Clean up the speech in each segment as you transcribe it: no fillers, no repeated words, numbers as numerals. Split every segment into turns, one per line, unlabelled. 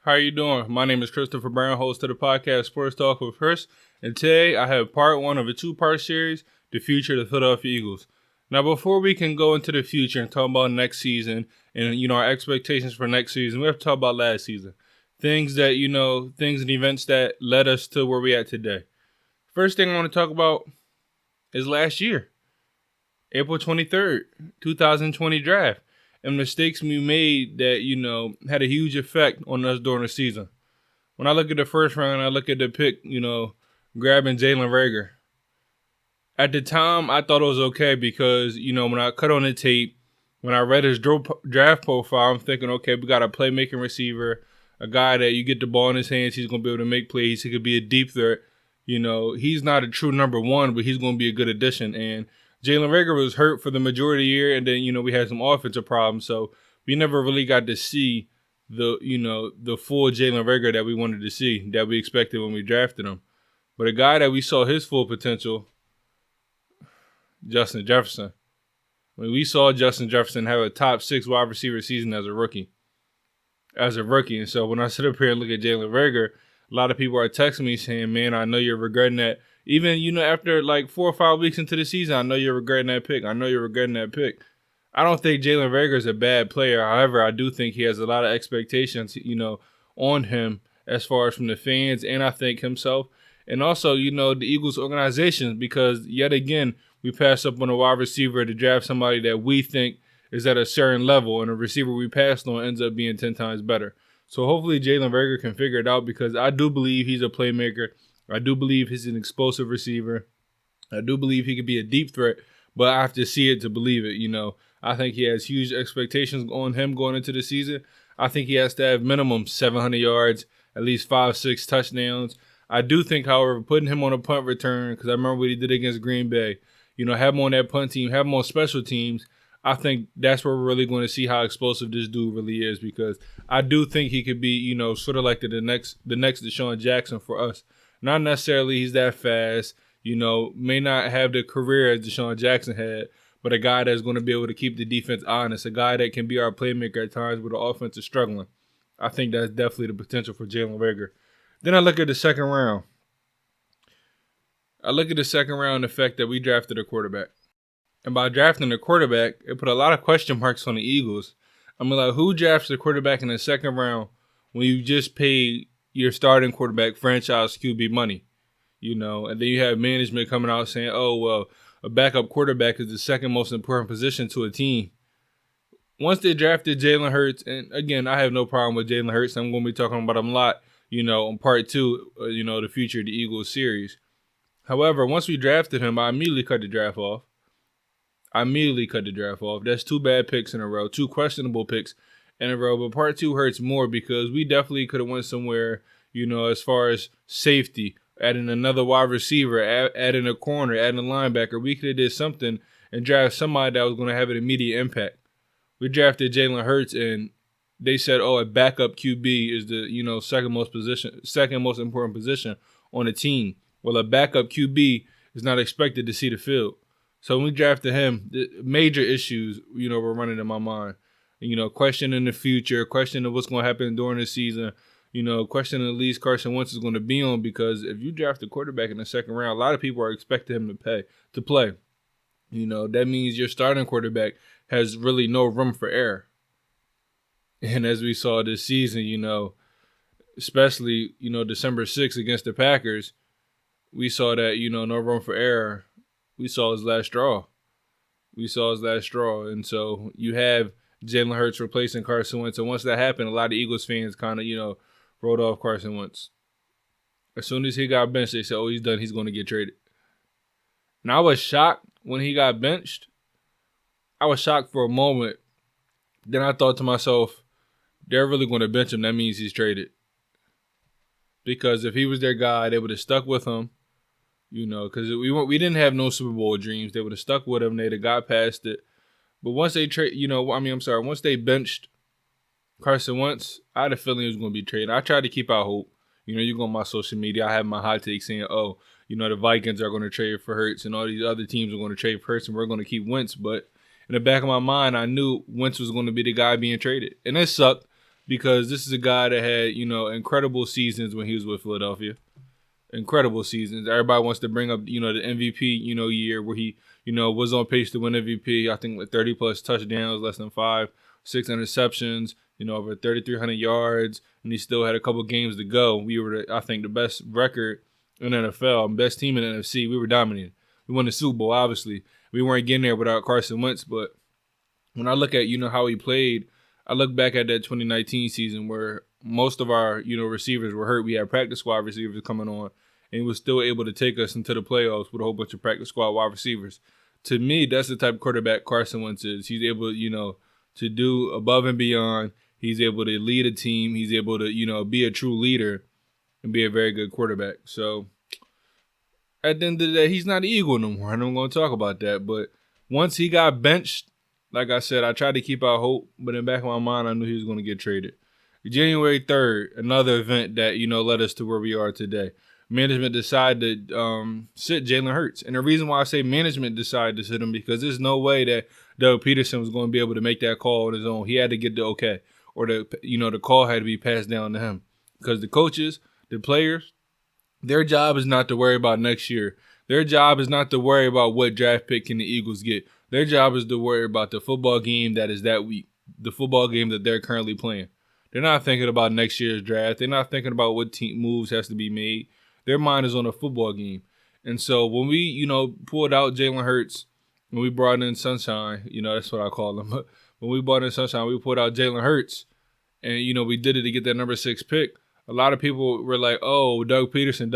How are you doing? My name is Christopher Brown, host of the podcast Sports Talk with Chris, and today I have part one of a two-part series, The Future of the Philadelphia Eagles. Now, before we can go into the future and talk about next season and, our expectations for next season, we have to talk about last season. Things and events that led us to where we're at today. First thing I want to talk about is last year, April 23rd, 2020 draft. And mistakes we made that, had a huge effect on us during the season. When I look at the first round, I look at the pick, grabbing Jalen Reagor. At the time, I thought it was okay because, when I cut on the tape, when I read his draft profile, I'm thinking, okay, we got a playmaking receiver, a guy that you get the ball in his hands, he's going to be able to make plays, he could be a deep threat. He's not a true number one, but he's going to be a good addition. And Jalen Reagor was hurt for the majority of the year, and then, we had some offensive problems, so we never really got to see the full Jalen Reagor that we wanted to see, that we expected when we drafted him. But a guy that we saw his full potential, Justin Jefferson. We saw Justin Jefferson have a top 6 wide receiver season as a rookie. And so when I sit up here and look at Jalen Reagor, a lot of people are texting me saying, man, I know you're regretting that. Even, after like 4 or 5 weeks into the season, I know you're regretting that pick. I don't think Jalen Reagor is a bad player. However, I do think he has a lot of expectations, on him as far as from the fans and I think himself. And also, the Eagles organization, because yet again, we pass up on a wide receiver to draft somebody that we think is at a certain level, and a receiver we passed on ends up being 10 times better. So hopefully Jalen Reagor can figure it out, because I do believe he's a playmaker. I do believe he's an explosive receiver. I do believe he could be a deep threat, but I have to see it to believe it. I think he has huge expectations on him going into the season. I think he has to have minimum 700 yards, at least 5-6 touchdowns. I do think, however, putting him on a punt return, because I remember what he did against Green Bay, have him on that punt team, have him on special teams, I think that's where we're really going to see how explosive this dude really is, because I do think he could be, sort of like the next Deshaun Jackson for us. Not necessarily he's that fast, may not have the career as Deshaun Jackson had, but a guy that's going to be able to keep the defense honest, a guy that can be our playmaker at times where the offense is struggling. I think that's definitely the potential for Jalen Reagor. Then I look at the second round. The fact that we drafted a quarterback. And by drafting a quarterback, it put a lot of question marks on the Eagles. Who drafts a quarterback in the second round when you just paid your starting quarterback franchise QB money? And then you have management coming out saying, oh, well, a backup quarterback is the second most important position to a team. Once they drafted Jalen Hurts, and again, I have no problem with Jalen Hurts. I'm going to be talking about him a lot, on part 2, the future of the Eagles series. However, once we drafted him, I immediately cut the draft off. That's 2 bad picks in a row, 2 questionable picks in a row. But part 2 hurts more because we definitely could have went somewhere, as far as safety, adding another wide receiver, adding a corner, adding a linebacker. We could have did something and draft somebody that was going to have an immediate impact. We drafted Jalen Hurts, and they said, oh, a backup QB is the, second most important position on the team. Well, a backup QB is not expected to see the field. So when we drafted him, the major issues, were running in my mind. Questioning the future, questioning what's going to happen during the season, questioning at least Carson Wentz is going to be on, because if you draft a quarterback in the second round, a lot of people are expecting him to play. That means your starting quarterback has really no room for error. And as we saw this season, especially, December 6th against the Packers, we saw that, no room for error. We saw his last straw. And so you have Jalen Hurts replacing Carson Wentz. And once that happened, a lot of Eagles fans kind of, wrote off Carson Wentz. As soon as he got benched, they said, oh, he's done. He's going to get traded. And I was shocked when he got benched. I was shocked for a moment. Then I thought to myself, they're really going to bench him. That means he's traded. Because if he was their guy, they would have stuck with him. Because we didn't have no Super Bowl dreams. They would have stuck with him. They'd have got past it. But once they once they benched Carson Wentz, I had a feeling he was going to be traded. I tried to keep out hope. You go on my social media, I have my hot take saying, oh, the Vikings are going to trade for Hurts and all these other teams are going to trade for Hurts and we're going to keep Wentz. But in the back of my mind, I knew Wentz was going to be the guy being traded. And it sucked, because this is a guy that had, incredible seasons when he was with Philadelphia. Incredible seasons. Everybody wants to bring up, the MVP, year where he, was on pace to win MVP. I think like 30 plus touchdowns, less than 6 interceptions, over 3,300 yards, and he still had a couple games to go. We were, I think, the best record in the NFL, best team in the NFC. We were dominating. We won the Super Bowl, obviously. We weren't getting there without Carson Wentz, but when I look at, how he played, I look back at that 2019 season where most of our, receivers were hurt. We had practice squad receivers coming on, and he was still able to take us into the playoffs with a whole bunch of practice squad wide receivers. To me, that's the type of quarterback Carson Wentz is. He's able, to do above and beyond. He's able to lead a team. He's able to, be a true leader and be a very good quarterback. So at the end of the day, he's not an Eagle no more. And I'm going to talk about that. But once he got benched, like I said, I tried to keep out hope. But in the back of my mind, I knew he was going to get traded. January 3rd, another event that, led us to where we are today. Management decided to sit Jalen Hurts. And the reason why I say management decided to sit him, because there's no way that Doug Peterson was going to be able to make that call on his own. He had to get the okay. Or the call had to be passed down to him. Because the coaches, the players, their job is not to worry about next year. Their job is not to worry about what draft pick can the Eagles get. Their job is to worry about the football game that is that week, the football game that they're currently playing. They're not thinking about next year's draft. They're not thinking about what team moves has to be made. Their mind is on a football game. And so when we, pulled out Jalen Hurts, when we brought in Sunshine, that's what I call him. When we brought in Sunshine, we pulled out Jalen Hurts, and, we did it to get that number 6 pick. A lot of people were like, oh, Doug Peterson.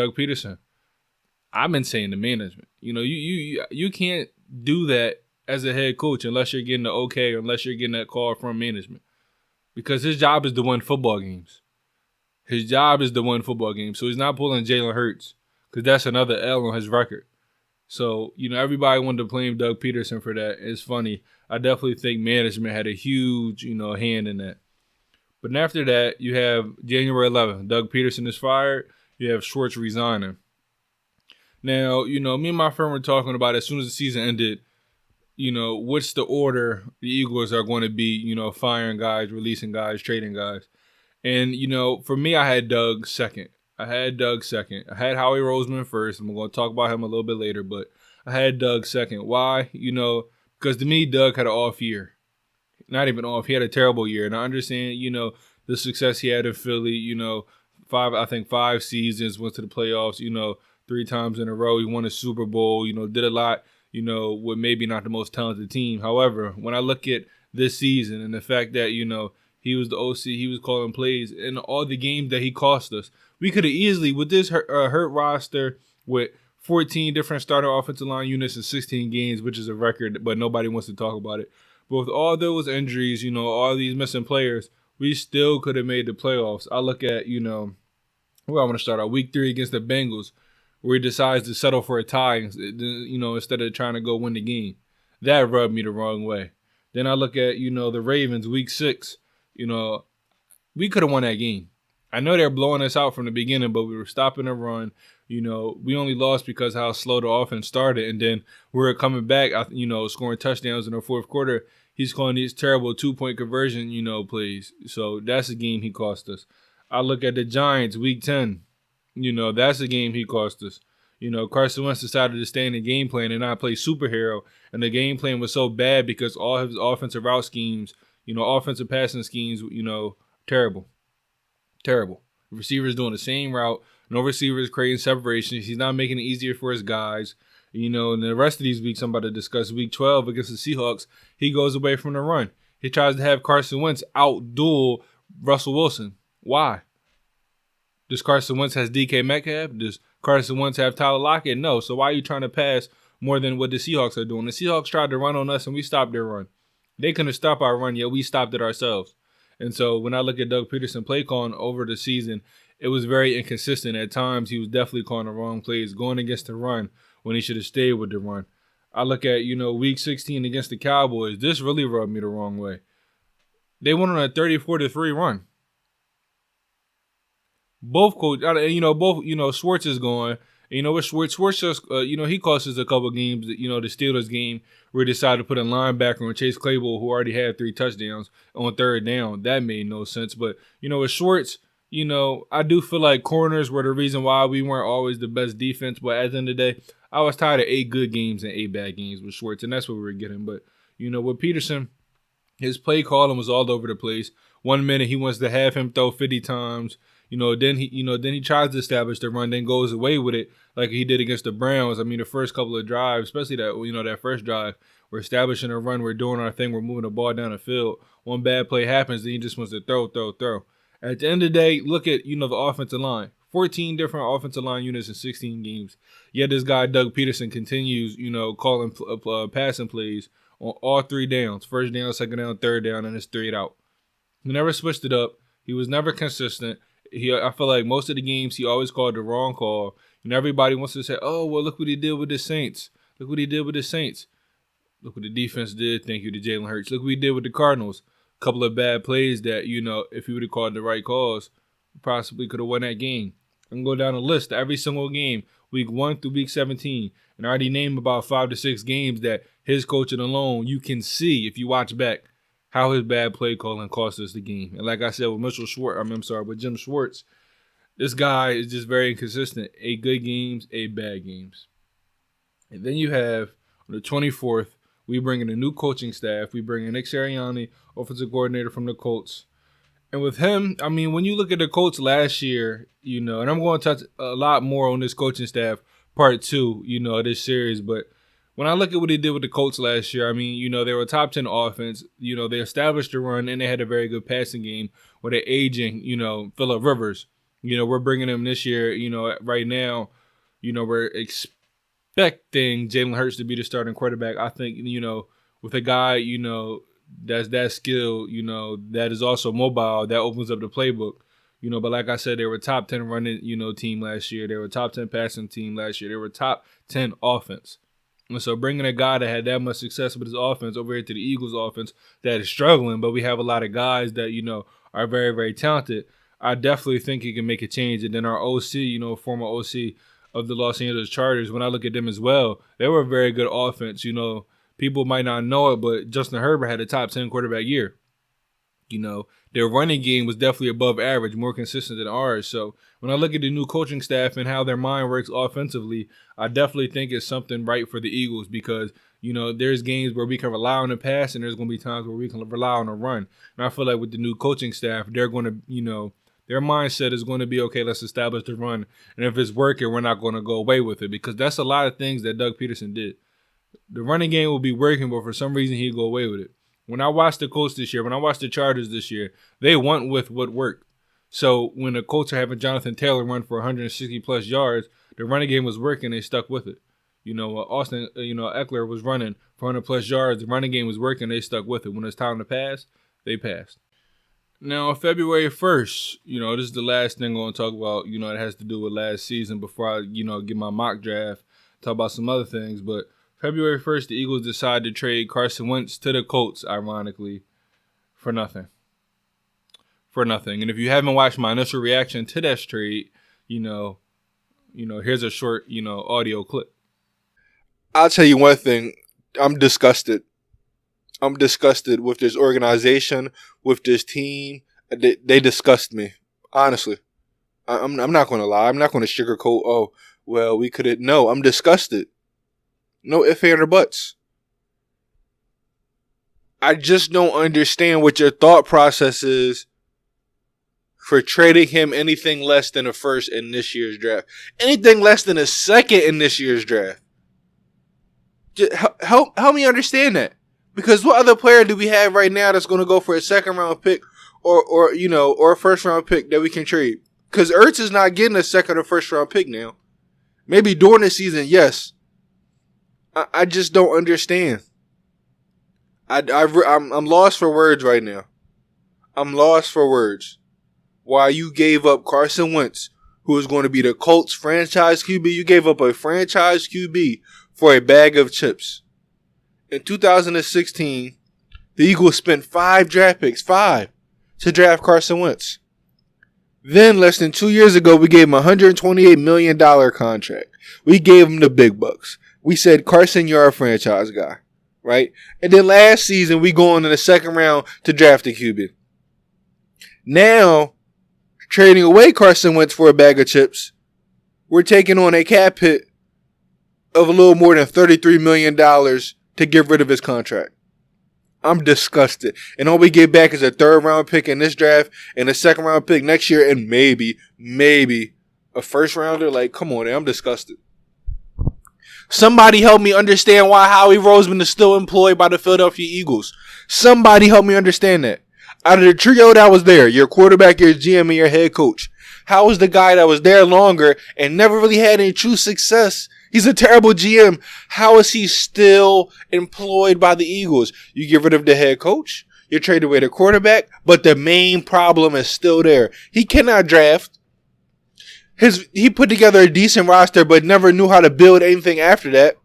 I've been saying the management. You can't do that as a head coach unless you're getting the okay or unless you're getting that call from management. Because his job is to win football games. So he's not pulling Jalen Hurts because that's another L on his record. So, everybody wanted to blame Doug Peterson for that. It's funny. I definitely think management had a huge, hand in that. But then after that, you have January 11th. Doug Peterson is fired. You have Schwartz resigning. Now, me and my friend were talking about as soon as the season ended, what's the order the Eagles are going to be, firing guys, releasing guys, trading guys. And, for me, I had Doug second. I had Howie Roseman first. I'm going to talk about him a little bit later, but I had Doug second. Why? Because to me, Doug had an off year. Not even off. He had a terrible year. And I understand, the success he had in Philly, 5 seasons, went to the playoffs, 3 times in a row. He won a Super Bowl, did a lot, with maybe not the most talented team. However, when I look at this season and the fact that, he was the OC, he was calling plays, and all the games that he cost us, we could have easily, with this hurt roster, with 14 different starter offensive line units in 16 games, which is a record, but nobody wants to talk about it. But with all those injuries, all these missing players, we still could have made the playoffs. I look at, where I want to start out, week 3 against the Bengals, where he decides to settle for a tie, instead of trying to go win the game. That rubbed me the wrong way. Then I look at, the Ravens, week 6, we could have won that game. I know they're blowing us out from the beginning, but we were stopping the run. We only lost because how slow the offense started, and then we were coming back, scoring touchdowns in the fourth quarter. He's calling these terrible 2-point conversion, plays. So that's a game he cost us. I look at the Giants, week 10. That's a game he cost us. Carson Wentz decided to stay in the game plan and not play superhero, and the game plan was so bad because all his offensive route schemes, offensive passing schemes, terrible. Terrible. The receivers doing the same route. No receivers creating separations. He's not making it easier for his guys. And the rest of these weeks I'm about to discuss, week 12 against the Seahawks, he goes away from the run. He tries to have Carson Wentz out-duel Russell Wilson. Why? Does Carson Wentz have DK Metcalf? Does Carson Wentz have Tyler Lockett? No. So why are you trying to pass more than what the Seahawks are doing? The Seahawks tried to run on us and we stopped their run. They couldn't stop our run, yet we stopped it ourselves. And so when I look at Doug Peterson play calling over the season, it was very inconsistent. At times, he was definitely calling the wrong plays, going against the run when he should have stayed with the run. I look at, week 16 against the Cowboys. This really rubbed me the wrong way. They went on a 34-3 run. Both coach, Schwartz is going, You know, with Schwartz just, he cost us a couple games. The Steelers game where he decided to put a linebacker on Chase Claypool, who already had 3 touchdowns on third down. That made no sense. But, with Schwartz, I do feel like corners were the reason why we weren't always the best defense. But at the end of the day, I was tired of 8 good games and 8 bad games with Schwartz, and that's what we were getting. But, with Peterson, his play calling was all over the place. 1 minute he wants to have him throw 50 times. Then he tries to establish the run, then goes away with it like he did against the Browns. I mean, the first couple of drives, especially that first drive, we're establishing a run, we're doing our thing, we're moving the ball down the field. One bad play happens, then he just wants to throw. At the end of the day, look at the offensive line. 14 different offensive line units in 16 games. Yet this guy Doug Peterson continues, calling passing plays on all 3 downs: first down, second down, third down, and it's 3 out. He never switched it up. He was never consistent. I feel like most of the games he always called the wrong call. Everybody wants to say, "Oh, well, look what he did with the Saints. Look what he did with the Saints. Look what the defense did. Thank you to Jalen Hurts. Look what he did with the Cardinals. A couple of bad plays that if he would have called the right calls, possibly could have won that game." I can go down a list of every single game, week 1 through week 17, and I already named about 5 to 6 games that his coaching alone, you can see if you watch back how his bad play calling cost us the game. And like I said, with Jim Schwartz, this guy is just very inconsistent. 8 good games, 8 bad games. And then you have, on the 24th, we bring in a new coaching staff. We bring in Nick Sirianni, offensive coordinator from the Colts. And with him, I mean, when you look at the Colts last year, and I'm going to touch a lot more on this coaching staff, part 2, of this series, but when I look at what he did with the Colts last year, I mean, they were a top 10 offense. They established a run, and they had a very good passing game with an aging, Phillip Rivers. We're bringing him this year, right now, we're expecting Jalen Hurts to be the starting quarterback. I think, with a guy, that's that skilled, that is also mobile, that opens up the playbook. But like I said, they were top 10 running, team last year. They were top 10 passing team last year. They were top 10 offense. And so bringing a guy that had that much success with his offense over here to the Eagles offense that is struggling, but we have a lot of guys that, are very, very talented, I definitely think he can make a change. And then our OC, former OC of the Los Angeles Chargers, when I look at them as well, they were a very good offense. People might not know it, but Justin Herbert had a top 10 quarterback year. Their running game was definitely above average, more consistent than ours. So when I look at the new coaching staff and how their mind works offensively, I definitely think it's something right for the Eagles because, there's games where we can rely on the pass and there's going to be times where we can rely on the run. And I feel like with the new coaching staff, they're going to, their mindset is going to be, okay, let's establish the run. And if it's working, we're not going to go away with it because that's a lot of things that Doug Peterson did. The running game will be working, but for some reason he'd go away with it. When I watched the Colts this year, when I watched the Chargers this year, they went with what worked. So when the Colts are having Jonathan Taylor run for 160-plus yards, the running game was working, they stuck with it. Austin, Eckler was running for 100-plus yards, the running game was working, they stuck with it. When it's time to pass, they passed. Now, February 1st, this is the last thing I'm going to talk about, it has to do with last season before I, get my mock draft, talk about some other things, but February 1st, the Eagles decided to trade Carson Wentz to the Colts, ironically, for nothing. And if you haven't watched my initial reaction to that trade, here's a short, audio clip.
I'll tell you one thing. I'm disgusted. I'm disgusted with this organization, with this team. They disgust me, honestly. I'm not going to lie. I'm not going to sugarcoat, oh, well, we could have. No, I'm disgusted. No ifs, ands, or buts. I just don't understand what your thought process is for trading him anything less than a first in this year's draft. Anything less than a second in this year's draft. Just help me understand that. Because what other player do we have right now that's going to go for a second round pick or a first round pick that we can trade? Because Ertz is not getting a second or first round pick now. Maybe during the season, yes. I just don't understand. I'm lost for words right now. I'm lost for words. Why you gave up Carson Wentz, who is going to be the Colts franchise QB. You gave up a franchise QB for a bag of chips. In 2016, the Eagles spent 5 draft picks, 5, to draft Carson Wentz. Then, less than 2 years ago, we gave him a $128 million contract. We gave him the big bucks. We said, Carson, you're our franchise guy, right? And then last season, we go on in the second round to draft a QB. Now, trading away Carson Wentz for a bag of chips, we're taking on a cap hit of a little more than $33 million to get rid of his contract. I'm disgusted. And all we get back is a third-round pick in this draft and a second-round pick next year and maybe a first-rounder. Like, come on, I'm disgusted. Somebody help me understand why Howie Roseman is still employed by the Philadelphia Eagles. Somebody help me understand that. Out of the trio that was there, your quarterback, your GM, and your head coach, how is the guy that was there longer and never really had any true success? He's a terrible GM. How is he still employed by the Eagles? You get rid of the head coach, you trade away the quarterback, but the main problem is still there. He cannot draft. He put together a decent roster, but never knew how to build anything after that.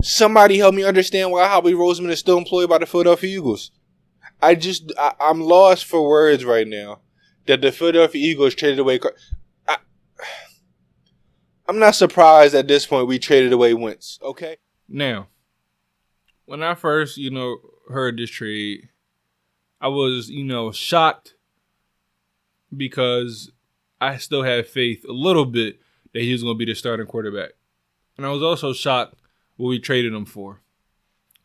Somebody help me understand why Howie Roseman is still employed by the Philadelphia Eagles. I'm lost for words right now that the Philadelphia Eagles traded away. I'm not surprised at this point we traded away Wentz, okay?
Now, when I first, heard this trade, I was, shocked because I still had faith a little bit that he was going to be the starting quarterback. And I was also shocked what we traded him for.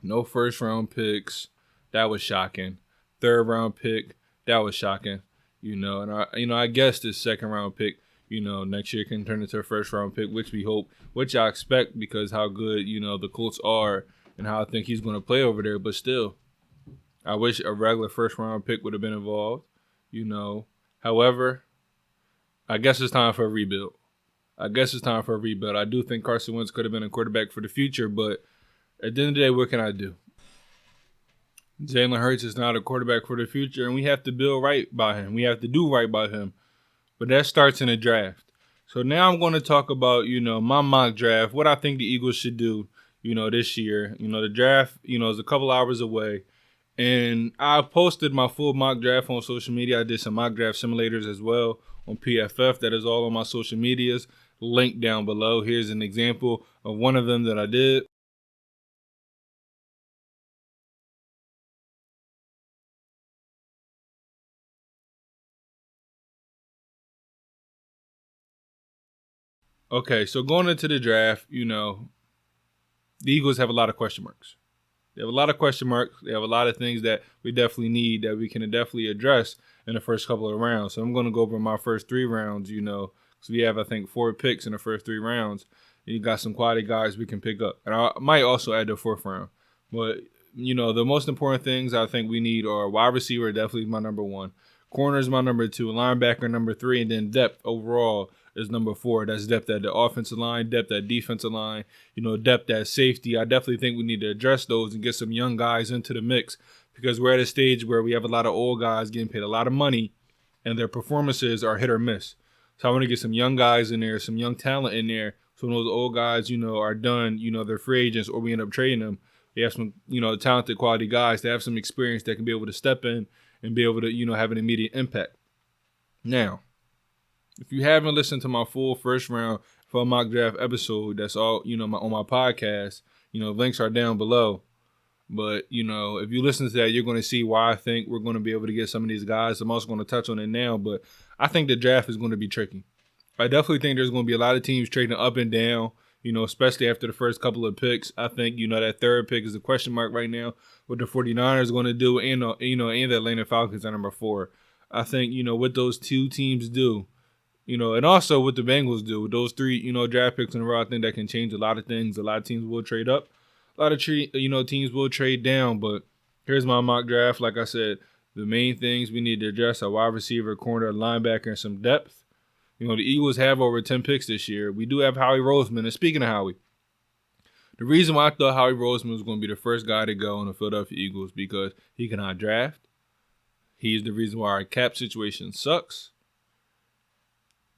No first-round picks. That was shocking. Third-round pick. That was shocking. And I guess this second-round pick, next year can turn into a first-round pick, which we hope, which I expect because how good, the Colts are and how I think he's going to play over there. But still, I wish a regular first-round pick would have been involved, However, I guess it's time for a rebuild. I do think Carson Wentz could have been a quarterback for the future, but at the end of the day, what can I do? Jalen Hurts is not a quarterback for the future, and we have to build right by him. We have to do right by him. But that starts in the draft. So now I'm going to talk about, my mock draft, what I think the Eagles should do, this year. The draft, is a couple hours away. And I posted my full mock draft on social media. I did some mock draft simulators as well on PFF. That is all on my social medias. Link down below. Here's an example of one of them that I did. Okay, so going into the draft, the Eagles have a lot of question marks. They have a lot of question marks. They have a lot of things that we definitely need that we can definitely address in the first couple of rounds. So I'm going to go over my first 3 rounds, because we have, I think, 4 picks in the first 3 rounds. And you got some quality guys we can pick up. And I might also add the 4th round. But, the most important things I think we need are wide receiver, definitely my number 1. Corner is my number 2. Linebacker, number 3. And then depth overall is number 4. That's depth at the offensive line, depth at defensive line, depth at safety. I definitely think we need to address those and get some young guys into the mix because we're at a stage where we have a lot of old guys getting paid a lot of money and their performances are hit or miss. So I want to get some young guys in there, some young talent in there. So when those old guys, are done, they're free agents or we end up trading them, we have some, talented quality guys that have some experience that can be able to step in and be able to, have an immediate impact. Now, if you haven't listened to my full first round for a mock draft episode, that's all, on my podcast, links are down below. But, if you listen to that, you're going to see why I think we're going to be able to get some of these guys. I'm also going to touch on it now, but I think the draft is going to be tricky. I definitely think there's going to be a lot of teams trading up and down, especially after the first couple of picks. I think, that 3rd pick is a question mark right now. What the 49ers going to do and, and the Atlanta Falcons at number 4. I think, what those 2 teams do, and also what the Bengals do. With those 3, draft picks in a row, I think that can change a lot of things. A lot of teams will trade up. A lot of teams will trade down. But here's my mock draft. Like I said, the main things we need to address are wide receiver, corner, linebacker, and some depth. The Eagles have over 10 picks this year. We do have Howie Roseman. And speaking of Howie, the reason why I thought Howie Roseman was going to be the first guy to go on the Philadelphia Eagles because he cannot draft. He's the reason why our cap situation sucks.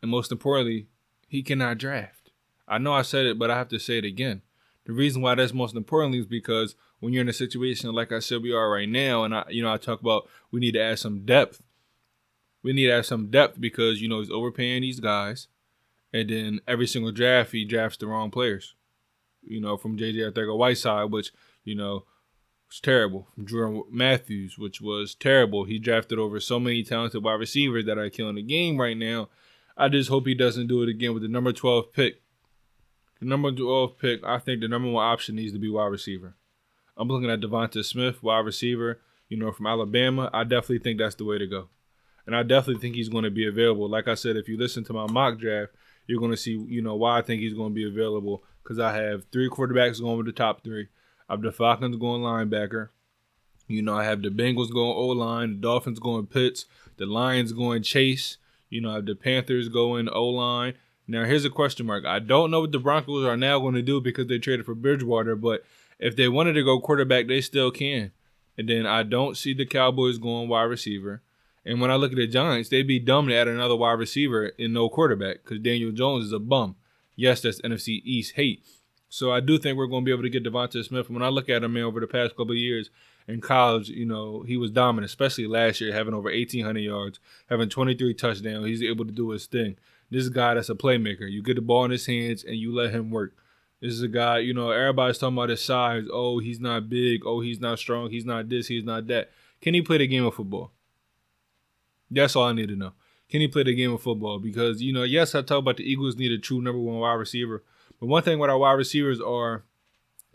And most importantly, he cannot draft. I know I said it, but I have to say it again. The reason why that's most importantly is because when you're in a situation like I said we are right now, and I talk about we need to add some depth. We need to have some depth because, he's overpaying these guys. And then every single draft, he drafts the wrong players. From J.J. Arcega-Whiteside, which, was terrible. From Jordan Matthews, which was terrible. He drafted over so many talented wide receivers that are killing the game right now. I just hope he doesn't do it again with the number 12 pick. The number 12 pick, I think the number one option needs to be wide receiver. I'm looking at Devonta Smith, wide receiver, from Alabama. I definitely think that's the way to go. And I definitely think he's going to be available. Like I said, if you listen to my mock draft, you're going to see, why I think he's going to be available. Because I have 3 quarterbacks going with the top 3. I have the Falcons going linebacker. I have the Bengals going O-line, the Dolphins going Pitts, the Lions going Chase. I have the Panthers going O-line. Now, here's a question mark. I don't know what the Broncos are now going to do because they traded for Bridgewater, but if they wanted to go quarterback, they still can. And then I don't see the Cowboys going wide receiver. And when I look at the Giants, they'd be dumb to add another wide receiver and no quarterback because Daniel Jones is a bum. Yes, that's NFC East hate. So I do think we're going to be able to get Devonta Smith. When I look at him, man, over the past couple of years in college, he was dominant, especially last year, having over 1,800 yards, having 23 touchdowns. He's able to do his thing. This guy that's a playmaker. You get the ball in his hands and you let him work. This is a guy, everybody's talking about his size. Oh, he's not big. Oh, he's not strong. He's not this. He's not that. Can he play the game of football? That's all I need to know. Can he play the game of football? Because, yes, I talk about the Eagles need a true number 1 wide receiver. But one thing with our wide receivers are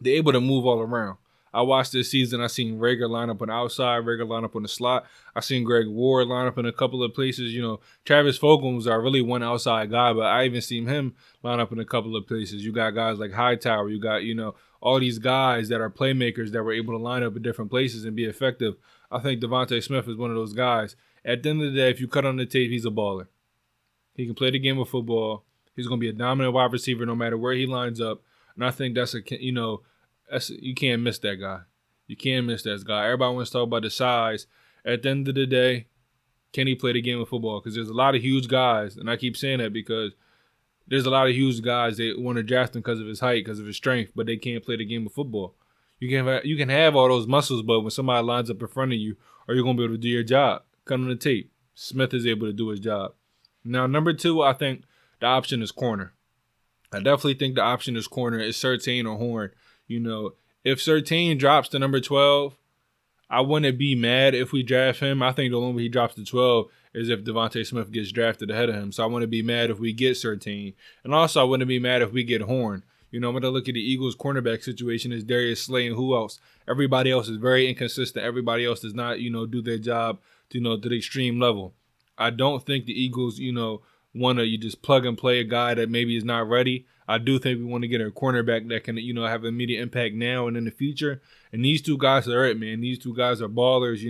they're able to move all around. I watched this season. I seen Rager line up on the outside, Rager line up on the slot. I seen Greg Ward line up in a couple of places. Travis Fulgham are really one outside guy, but I even seen him line up in a couple of places. You got guys like Hightower. You got, all these guys that are playmakers that were able to line up in different places and be effective. I think Devonta Smith is one of those guys. At the end of the day, if you cut on the tape, he's a baller. He can play the game of football. He's going to be a dominant wide receiver no matter where he lines up. And I think you can't miss that guy. You can't miss that guy. Everybody wants to talk about the size. At the end of the day, can he play the game of football? Because there's a lot of huge guys, and I keep saying that because there's a lot of huge guys that want to draft him because of his height, because of his strength, but they can't play the game of football. You can have all those muscles, but when somebody lines up in front of you, are you going to be able to do your job? Cut on the tape. Smith is able to do his job. Now, number 2, I think the option is corner. I definitely think the option is corner. Is Surtain or Horn. If Surtain drops to number 12, I wouldn't be mad if we draft him. I think the only way he drops to 12 is if Devonta Smith gets drafted ahead of him. So I wouldn't be mad if we get Surtain. And also, I wouldn't be mad if we get Horn. When I look at the Eagles' cornerback situation, is Darius Slay and who else? Everybody else is very inconsistent. Everybody else does not, do their job, to the extreme level. I don't think the Eagles, want to just plug and play a guy that maybe is not ready. I do think we want to get a cornerback that can, have immediate impact now and in the future. And these 2 guys are it, man. These 2 guys are ballers,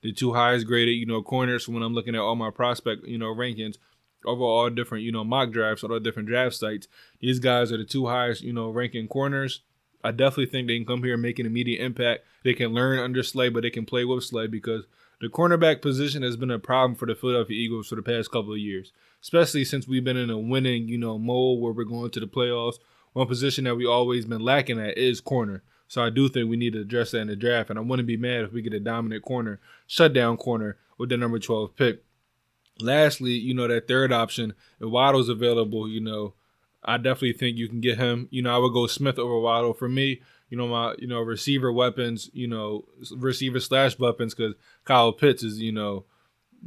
the 2 highest graded, corners when I'm looking at all my prospect, rankings over all different, mock drafts, all the different draft sites. These guys are the 2 highest, ranking corners. I definitely think they can come here and make an immediate impact. They can learn under Slay, but they can play with Slay because the cornerback position has been a problem for the Philadelphia Eagles for the past couple of years, especially since we've been in a winning, mode where we're going to the playoffs. One position that we've always been lacking at is corner. So I do think we need to address that in the draft, and I wouldn't be mad if we get a dominant corner, shutdown corner with the number 12 pick. Lastly, that third option, if Waddle's available, I definitely think you can get him. I would go Smith over Waddle. For me, my receiver weapons, receiver/weapons, because Kyle Pitts is,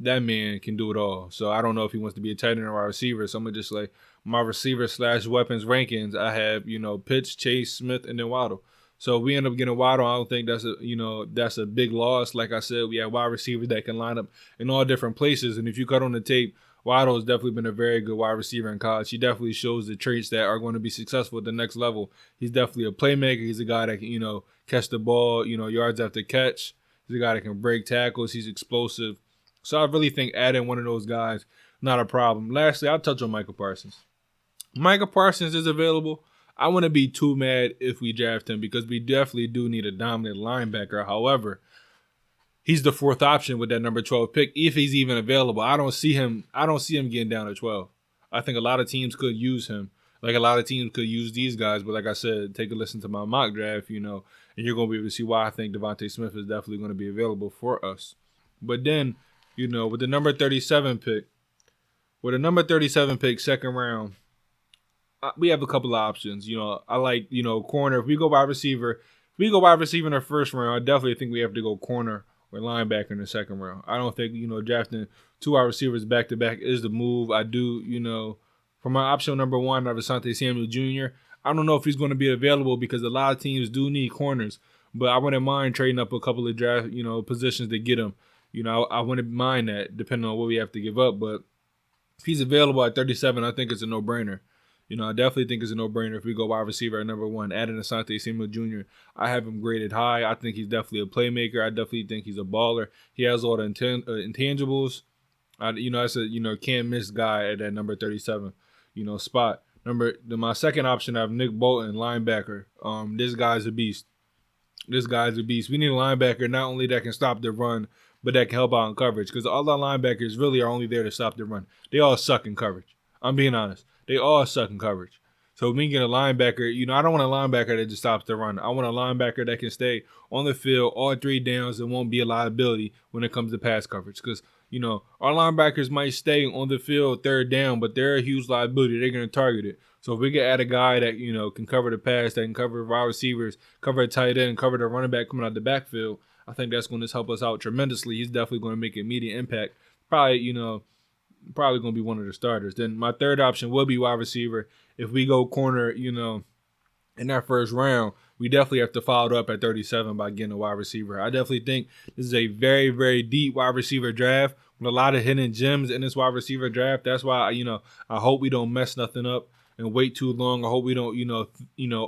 that man can do it all. So I don't know if he wants to be a tight end or a receiver. So I'm gonna just like my receiver/weapons rankings. I have, Pitts, Chase, Smith, and then Waddle. So if we end up getting Waddle, I don't think that's a big loss. Like I said, we have wide receivers that can line up in all different places. And if you cut on the tape, Waddle has definitely been a very good wide receiver in college. He definitely shows the traits that are going to be successful at the next level. He's definitely a playmaker. He's a guy that can, catch the ball, yards after catch. He's a guy that can break tackles. He's explosive. So I really think adding one of those guys, not a problem. Lastly, I'll touch on Micah Parsons. Micah Parsons is available. I wouldn't be too mad if we draft him because we definitely do need a dominant linebacker. However, he's the 4th option with that number 12 pick if he's even available. I don't see him getting down to 12. I think a lot of teams could use him. Like a lot of teams could use these guys, but like I said, take a listen to my mock draft, and you're going to be able to see why I think Devonta Smith is definitely going to be available for us. But then with the number 37 pick, second round, we have a couple of options. I like, corner. If we go wide receiver in the first round, I definitely think we have to go corner or linebacker in the second round. I don't think, drafting two wide receivers back to back is the move. I do, for my option number one, I have Asante Samuel Jr. I don't know if he's going to be available because a lot of teams do need corners, but I wouldn't mind trading up a couple of draft, positions to get him. I wouldn't mind that depending on what we have to give up. But if he's available at 37, I think it's a no-brainer. I definitely think it's a no-brainer if we go wide receiver at number one. Adding Asante Samuel Jr., I have him graded high. I think he's definitely a playmaker. I definitely think he's a baller. He has all the intangibles. That's a can't miss guy at that number 37, spot. My second option, I have Nick Bolton, linebacker. This guy's a beast. We need a linebacker not only that can stop the run, but that can help out in coverage. Because all our linebackers really are only there to stop the run. They all suck in coverage. I'm being honest. They all suck in coverage. So if we can get a linebacker, I don't want a linebacker that just stops the run. I want a linebacker that can stay on the field all three downs and won't be a liability when it comes to pass coverage. Because, our linebackers might stay on the field third down, but they're a huge liability. They're going to target it. So if we can add a guy that, can cover the pass, that can cover wide receivers, cover a tight end, cover the running back coming out the backfield, I think that's going to help us out tremendously. He's definitely going to make an immediate impact. Probably going to be one of the starters. Then my third option will be wide receiver. If we go corner, in that first round, we definitely have to follow it up at 37 by getting a wide receiver. I definitely think this is a very, very deep wide receiver draft with a lot of hidden gems in this wide receiver draft. That's why, I hope we don't mess nothing up and wait too long. I hope we don't,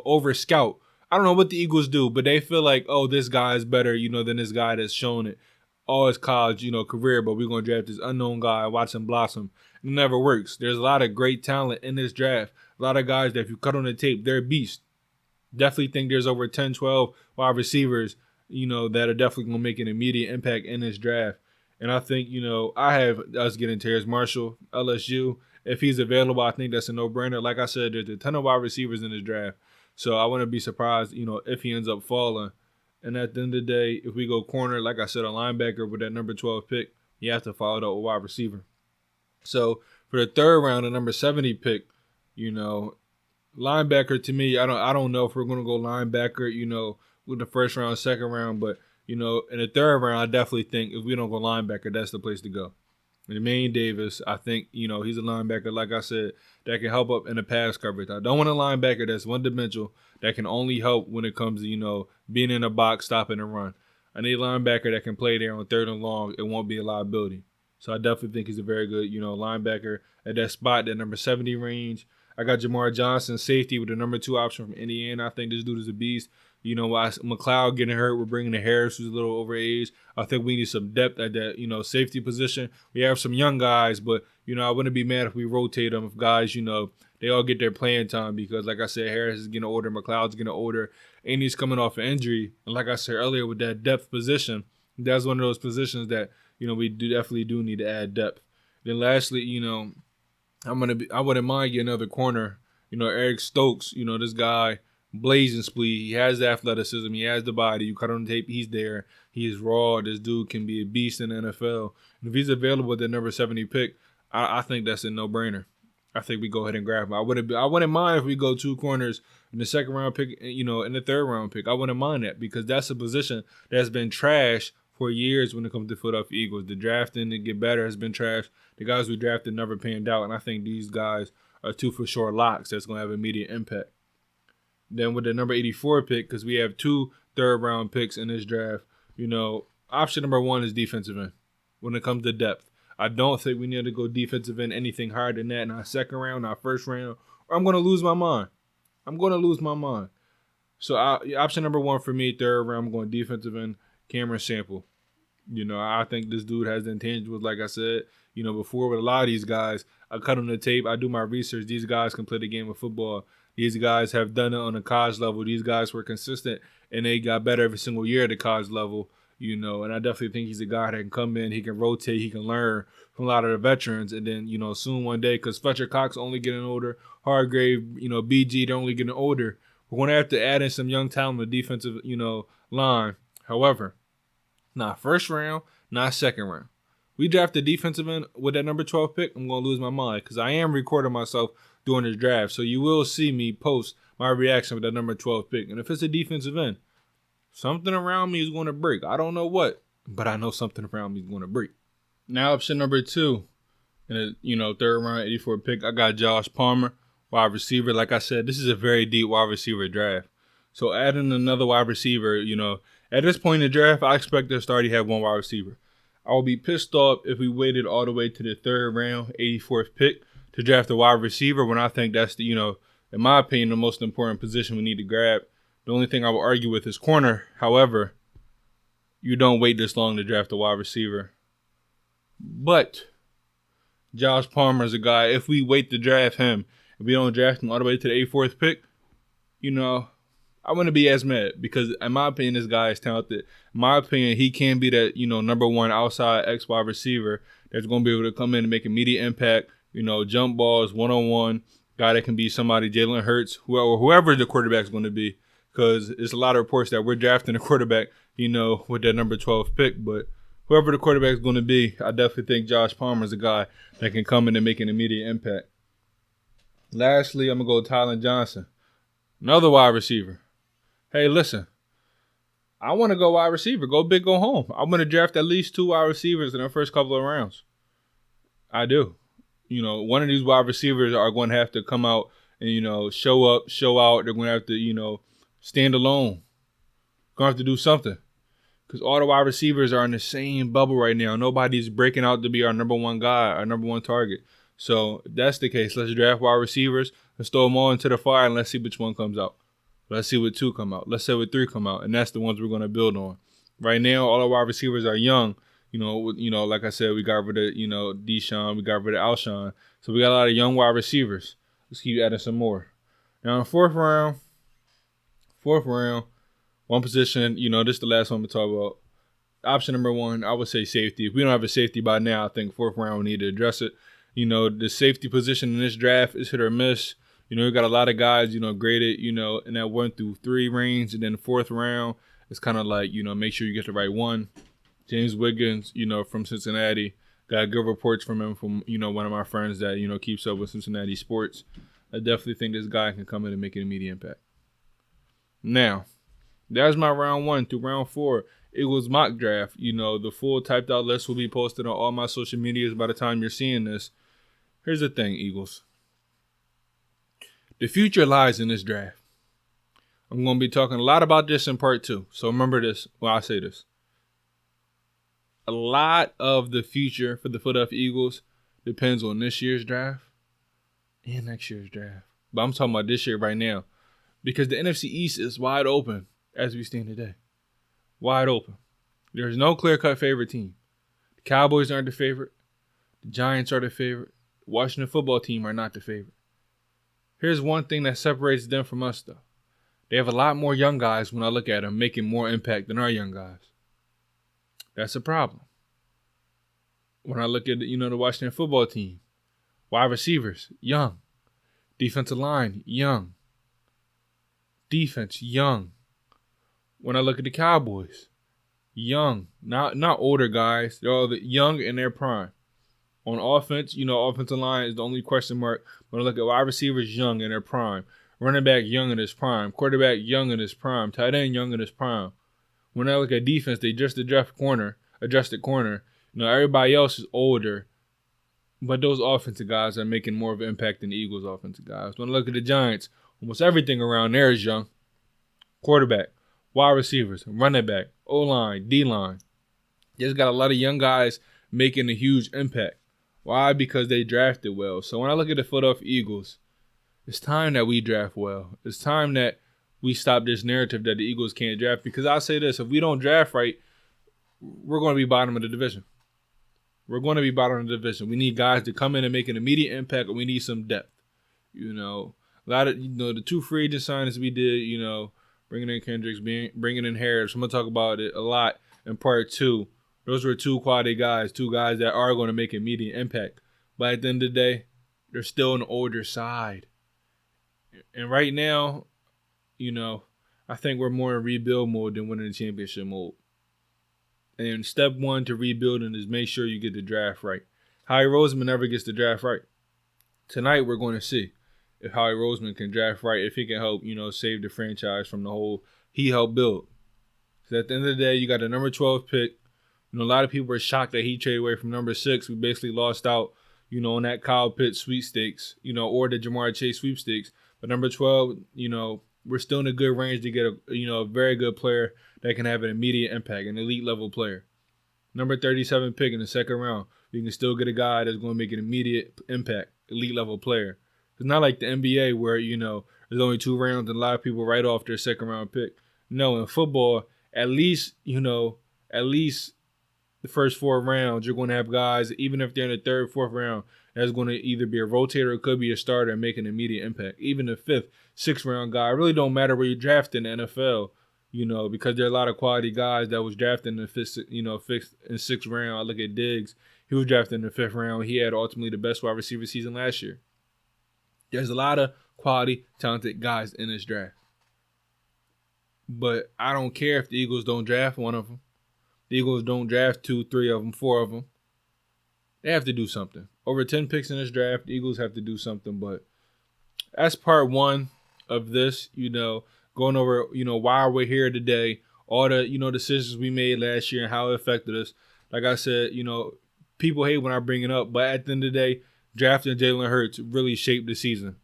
over scout. I don't know what the Eagles do, but they feel like, oh, this guy is better, than this guy that's shown it all his college, career, but we're going to draft this unknown guy, watch him blossom. It never works. There's a lot of great talent in this draft. A lot of guys that if you cut on the tape, they're beasts. Definitely think there's over 10, 12 wide receivers, that are definitely going to make an immediate impact in this draft. And I think, I have us getting Terrace Marshall, LSU. If he's available, I think that's a no-brainer. Like I said, there's a ton of wide receivers in this draft. So I wouldn't be surprised, if he ends up falling. And at the end of the day, if we go corner, like I said, a linebacker with that number 12 pick, you have to follow it up with wide receiver. So for the third round, the number 70 pick, linebacker to me, I don't know if we're going to go linebacker, with the first round, second round. But, in the third round, I definitely think if we don't go linebacker, that's the place to go. And Emmanuel Davis, I think, he's a linebacker, like I said, that can help up in the pass coverage. I don't want a linebacker that's one-dimensional, that can only help when it comes to, being in a box, stopping and run. I need a linebacker that can play there on third and long. It won't be a liability. So I definitely think he's a very good, linebacker at that spot, that number 70 range. I got Jamar Johnson, safety, with the number 2 option from Indiana. I think this dude is a beast. While McLeod getting hurt, we're bringing in Harris, who's a little overage. I think we need some depth at that, safety position. We have some young guys, but, I wouldn't be mad if we rotate them. If guys, they all get their playing time because, like I said, Harris is getting older, McLeod's getting older, and he's coming off an injury. And like I said earlier, with that depth position, that's one of those positions that, we definitely do need to add depth. Then lastly, I wouldn't mind getting another corner. Eric Stokes, this guy, blazing speed. He has the athleticism. He has the body. You cut on the tape, he's there. He is raw. This dude can be a beast in the NFL. And if he's available at the number 70 pick, I think that's a no-brainer. I think we go ahead and grab him. I wouldn't mind if we go 2 corners in the second round pick, in the third round pick. I wouldn't mind that because that's a position that's been trashed for years when it comes to Philadelphia Eagles. The drafting to get better has been trashed. The guys we drafted never panned out, and I think these guys are 2 for sure locks that's going to have immediate impact. Then with the number 84 pick, because we have 2 third-round picks in this draft, option number 1 is defensive end when it comes to depth. I don't think we need to go defensive end anything higher than that in our second round, our first round, or I'm going to lose my mind. So option number 1 for me, third round, I'm going defensive end, Cameron Sample. I think this dude has the intangibles, like I said. Before with a lot of these guys, I cut on the tape, I do my research. These guys can play the game of football. These guys have done it on the college level. These guys were consistent, and they got better every single year at the college level, and I definitely think he's a guy that can come in, he can rotate, he can learn from a lot of the veterans, and then, soon one day, because Fletcher Cox only getting older, Hargrave, BG, they're only getting older. We're going to have to add in some young talent on the defensive, line. However, not first round, not second round. We draft a defensive end with that number 12 pick, I'm going to lose my mind because I am recording myself during this draft. So you will see me post my reaction with that number 12 pick. And if it's a defensive end, something around me is going to break. I don't know what, but I know something around me is going to break. Now option number 2, in the third round, 84 pick, I got Josh Palmer, wide receiver. Like I said, this is a very deep wide receiver draft. So adding another wide receiver, at this point in the draft, I expect us to already have one wide receiver. I would be pissed off if we waited all the way to the third round, 84th pick, to draft a wide receiver when I think that's in my opinion, the most important position we need to grab. The only thing I would argue with is corner. However, you don't wait this long to draft a wide receiver. But Josh Palmer is a guy, if we wait to draft him, if we don't draft him all the way to the 84th pick, I wouldn't be as mad because, in my opinion, this guy is talented. In my opinion, he can be that, number one outside X wide receiver that's going to be able to come in and make immediate impact, jump balls, one-on-one, guy that can be somebody, Jalen Hurts, whoever the quarterback is going to be, because there's a lot of reports that we're drafting a quarterback, with that number 12 pick. But whoever the quarterback is going to be, I definitely think Josh Palmer is a guy that can come in and make an immediate impact. Lastly, I'm going to go Tylan Johnson, another wide receiver. Hey, listen, I want to go wide receiver. Go big, go home. I'm going to draft at least 2 wide receivers in the first couple of rounds. I do. One of these wide receivers are going to have to come out and, show up, show out. They're going to have to, stand alone. Going to have to do something. Because all the wide receivers are in the same bubble right now. Nobody's breaking out to be our number one guy, our number one target. So if that's the case, let's draft wide receivers. Let's throw them all into the fire and let's see which one comes out. Let's see what 2 come out. Let's see what 3 come out. And that's the ones we're going to build on. Right now, all our wide receivers are young. Like I said, we got rid of, Deshaun. We got rid of Alshon. So we got a lot of young wide receivers. Let's keep adding some more. Now, in fourth round, one position, this is the last one I'm going to talk about. Option number 1, I would say safety. If we don't have a safety by now, I think fourth round we need to address it. The safety position in this draft is hit or miss. We got a lot of guys, graded, in that 1 through 3 range. And then the fourth round, it's kind of like, make sure you get the right one. James Wiggins, from Cincinnati. Got good reports from him from, one of my friends that, keeps up with Cincinnati sports. I definitely think this guy can come in and make an immediate impact. Now, that's my round 1 through round 4. Eagles mock draft. The full typed out list will be posted on all my social medias by the time you're seeing this. Here's the thing, Eagles. The future lies in this draft. I'm going to be talking a lot about this in part 2. So remember this when I say this. A lot of the future for the Philadelphia Eagles depends on this year's draft and next year's draft. But I'm talking about this year right now. Because the NFC East is wide open as we stand today. Wide open. There's no clear-cut favorite team. The Cowboys aren't the favorite. The Giants are the favorite. The Washington football team are not the favorite. Here's one thing that separates them from us, though. They have a lot more young guys when I look at them making more impact than our young guys. That's a problem. When I look at, the Washington football team, wide receivers, young. Defensive line, young. Defense, young. When I look at the Cowboys, young. Not older guys. They're all young in their prime. On offense, offensive line is the only question mark. When I look at wide receivers, young in their prime. Running back, young in his prime. Quarterback, young in his prime. Tight end, young in his prime. When I look at defense, they just adjusted corner. Everybody else is older. But those offensive guys are making more of an impact than the Eagles' offensive guys. When I look at the Giants, almost everything around there is young. Quarterback, wide receivers, running back, O-line, D-line. Just got a lot of young guys making a huge impact. Why? Because they drafted well. So when I look at the Philadelphia Eagles, it's time that we draft well. It's time that we stop this narrative that the Eagles can't draft. Because I'll say this, if we don't draft right, we're going to be bottom of the division. We're going to be bottom of the division. We need guys to come in and make an immediate impact, and we need some depth. A lot of, the 2 free agent signings we did, bringing in Kendricks, bringing in Harris. I'm going to talk about it a lot in part 2. Those were 2 quality guys, 2 guys that are going to make immediate impact. But at the end of the day, they're still on the older side. And right now, I think we're more in rebuild mode than winning the championship mode. And step one to rebuilding is make sure you get the draft right. Howie Roseman never gets the draft right. Tonight we're going to see if Howie Roseman can draft right, if he can help, save the franchise from the hole he helped build. So at the end of the day, you got the number 12 pick. A lot of people were shocked that he traded away from number 6. We basically lost out, on that Kyle Pitts sweepstakes, or the Jamar Chase sweepstakes. But number 12, we're still in a good range to get a very good player that can have an immediate impact, an elite level player. Number 37 pick in the second round, you can still get a guy that's going to make an immediate impact, elite level player. It's not like the NBA where, there's only 2 rounds and a lot of people write off their second round pick. No, in football, at least the first 4 rounds, you're going to have guys, even if they're in the 3rd, 4th round, that's going to either be a rotator or could be a starter and make an immediate impact. Even the 5th, 6th round guy, it really don't matter where you draft in the NFL, because there are a lot of quality guys that was drafted in the 5th, 5th and 6th round. I look at Diggs. He was drafted in the 5th round. He had ultimately the best wide receiver season last year. There's a lot of quality, talented guys in this draft. But I don't care if the Eagles don't draft one of them. The Eagles don't draft 2, 3 of them, 4 of them. They have to do something. Over 10 picks in this draft, the Eagles have to do something. But that's part 1 of this, going over, why we're here today, all the, decisions we made last year and how it affected us. Like I said, people hate when I bring it up, but at the end of the day, drafting Jalen Hurts really shaped the season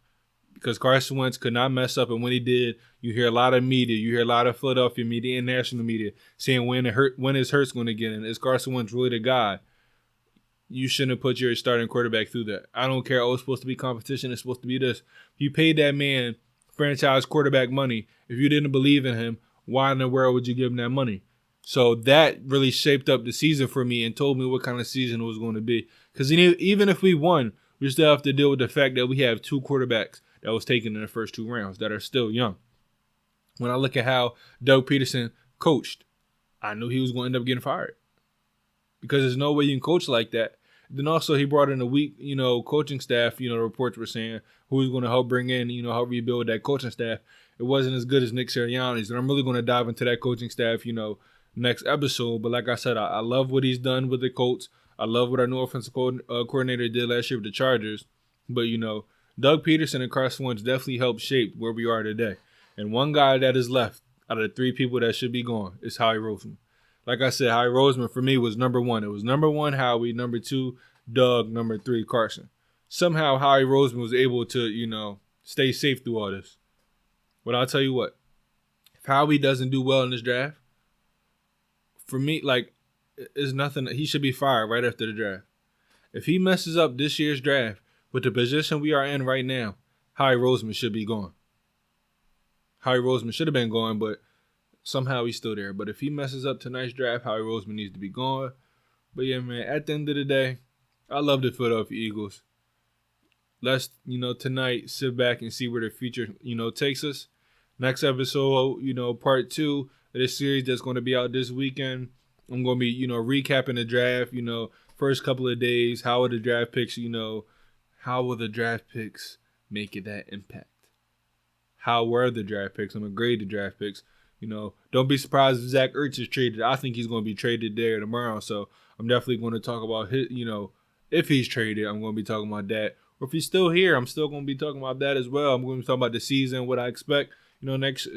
because Carson Wentz could not mess up, and when he did, you hear a lot of media, you hear a lot of Philadelphia media and national media saying when is Hurts going to get in? Is Carson Wentz really the guy? You shouldn't have put your starting quarterback through that. I don't care. Oh, it's supposed to be competition. It's supposed to be this. You paid that man franchise quarterback money. If you didn't believe in him, why in the world would you give him that money? So that really shaped up the season for me and told me what kind of season it was going to be. Because even if we won, we still have to deal with the fact that we have 2 quarterbacks that was taken in the first 2 rounds that are still young. When I look at how Doug Peterson coached, I knew he was going to end up getting fired. Because there's no way you can coach like that. Then also he brought in a weak, coaching staff, the reports were saying, who was going to help bring in, help rebuild that coaching staff. It wasn't as good as Nick Sirianni's. And I'm really going to dive into that coaching staff, next episode. But like I said, I love what he's done with the Colts. I love what our new offensive coordinator did last year with the Chargers. But, Doug Peterson and Carson Wentz definitely helped shape where we are today. And one guy that is left out of the 3 people that should be gone is Howie Roseman. Like I said, Howie Roseman for me was number 1. It was number 1 Howie, number 2 Doug, number 3 Carson. Somehow Howie Roseman was able to, stay safe through all this. But I'll tell you what, if Howie doesn't do well in this draft, for me, it's nothing. He should be fired right after the draft. If he messes up this year's draft with the position we are in right now, Howie Roseman should be gone. Howie Roseman should have been gone, but somehow he's still there. But if he messes up tonight's draft, Howie Roseman needs to be gone. But yeah, man, at the end of the day, I love the Philadelphia Eagles. Let's, tonight sit back and see where the future, takes us. Next episode, part 2 of this series that's going to be out this weekend. I'm going to be, recapping the draft, first couple of days. How will the draft picks, how will the draft picks make it that impact? How were the draft picks? I'm going to grade the draft picks. Don't be surprised if Zach Ertz is traded. I think he's going to be traded there tomorrow. So I'm definitely going to talk about his, if he's traded, I'm going to be talking about that. Or if he's still here, I'm still going to be talking about that as well. I'm going to be talking about the season, what I expect, next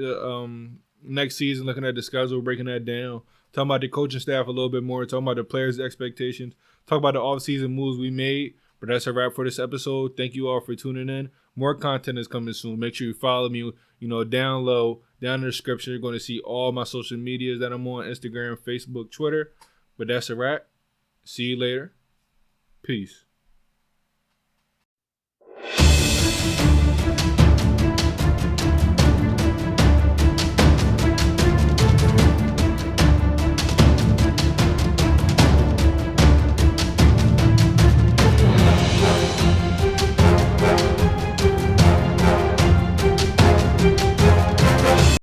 season, looking at the schedule, breaking that down. Talking about the coaching staff a little bit more. Talking about the players' expectations. Talk about the offseason moves we made. But that's a wrap for this episode. Thank you all for tuning in. More content is coming soon. Make sure you follow me, down low. Down in the description, you're going to see all my social medias that I'm on, Instagram, Facebook, Twitter. But that's a wrap. See you later. Peace.